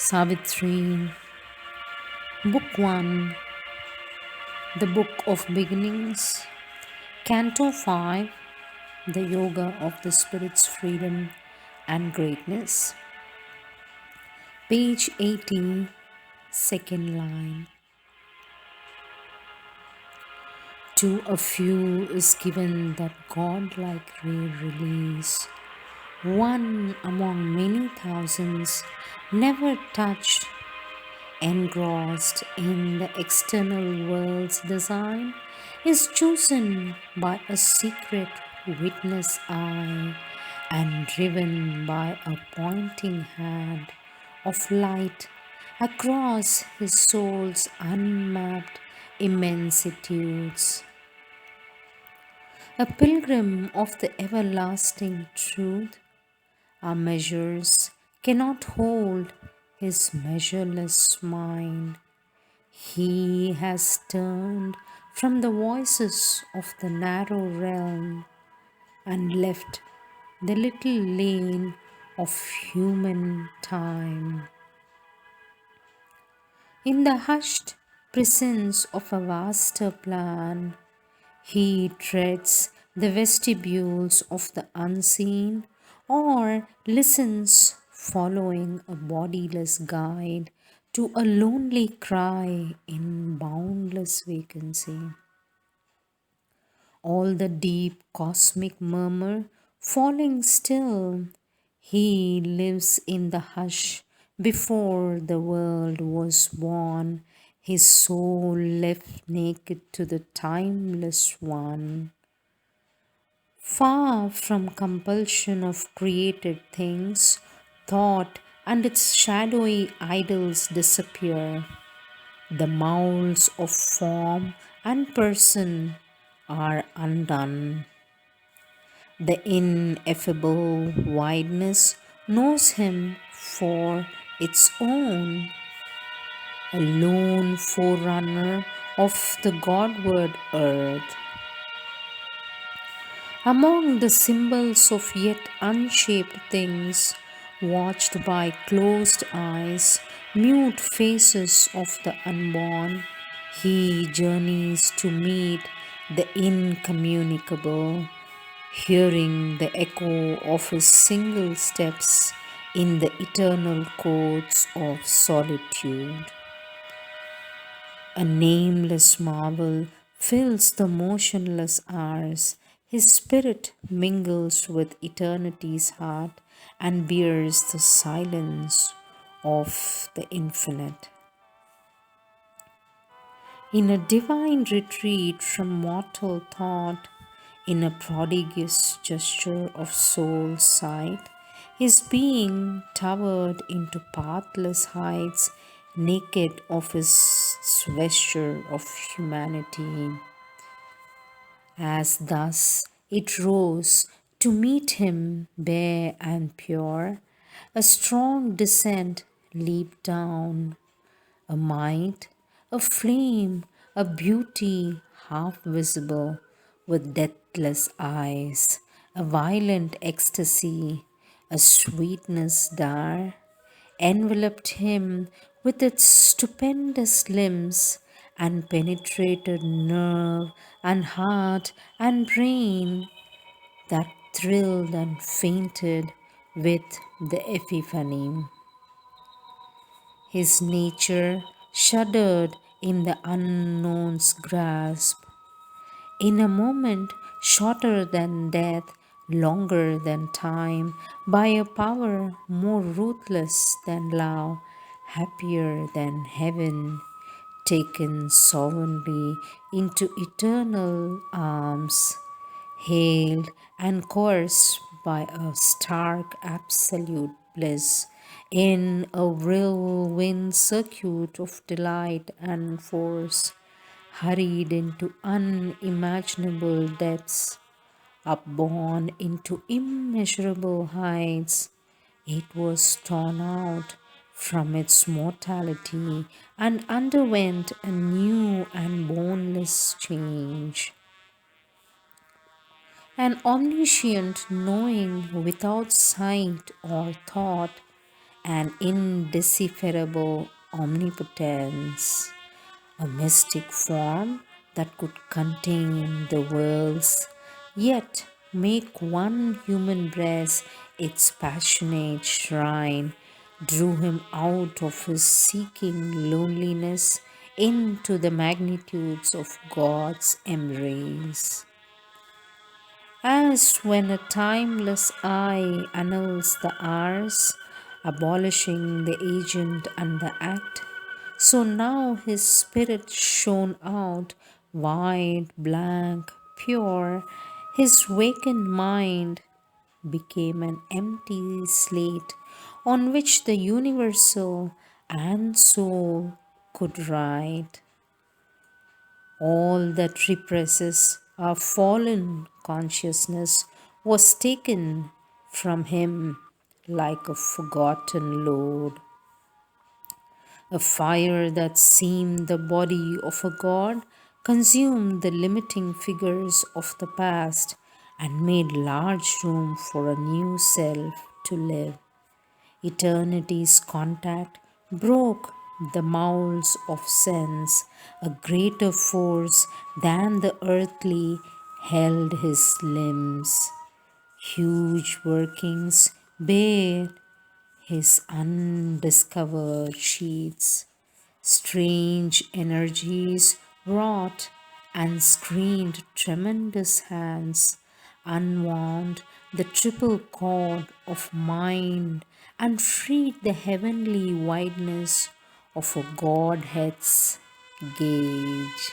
Savitri, Book 1, The Book of Beginnings, Canto 5, The Yoga of the Spirit's Freedom and Greatness, page 80, second line. To a few is given that godlike ray release, one among many thousands, never touched, engrossed in the external world's design, is chosen by a secret witness eye and driven by a pointing hand of light across his soul's unmapped immensitudes. A pilgrim of the everlasting truth, our measures cannot hold his measureless mind. He has turned from the voices of the narrow realm and left the little lane of human time. In the hushed presence of a vaster plan, he treads the vestibules of the unseen or listens, following a bodiless guide to a lonely cry in boundless vacancy. All the deep cosmic murmur falling still, he lives in the hush before the world was born, his soul left naked to the timeless one. Far from compulsion of created things, thought and its shadowy idols disappear. The moulds of form and person are undone. The ineffable wideness knows him for its own, a lone forerunner of the Godward earth. Among the symbols of yet unshaped things, watched by closed eyes, mute faces of the unborn, he journeys to meet the incommunicable, hearing the echo of his single steps in the eternal courts of solitude. A nameless marvel fills the motionless hours. His spirit mingles with eternity's heart and bears the silence of the infinite. In a divine retreat from mortal thought, in a prodigious gesture of soul sight, his being towered into pathless heights, naked of his vesture of humanity. As thus it rose to meet him bare and pure, a strong descent leaped down, a might, a flame, a beauty half visible, with deathless eyes, a violent ecstasy, a sweetness dire, enveloped him with its stupendous limbs and penetrated nerve and heart and brain that thrilled and fainted with the epiphany. His nature shuddered in the unknown's grasp. In a moment shorter than death, longer than time, by a power more ruthless than love, happier than heaven, taken sovereignly into eternal arms, hailed and coerced by a stark absolute bliss in a whirlwind circuit of delight and force, hurried into unimaginable depths, upborne into immeasurable heights. It was torn out from its mortality and underwent a new and boundless change. An omniscient knowing without sight or thought, an indecipherable omnipotence, a mystic form that could contain the worlds, yet make one human breast its passionate shrine, drew him out of his seeking loneliness into the magnitudes of God's embrace. As when a timeless eye annuls the hours, abolishing the agent and the act, so now his spirit shone out, wide, blank, pure. His vacant mind became an empty slate on which the universal and soul could write. All that represses our fallen consciousness was taken from him like a forgotten load. A fire that seemed the body of a god consumed the limiting figures of the past and made large room for a new self to live. Eternity's contact broke the molds of sense. A greater force than the earthly held his limbs. Huge workings bared his undiscovered sheets. Strange energies wrought and screened tremendous hands, unwound the triple cord of mind, and freed the heavenly wideness of a Godhead's gauge.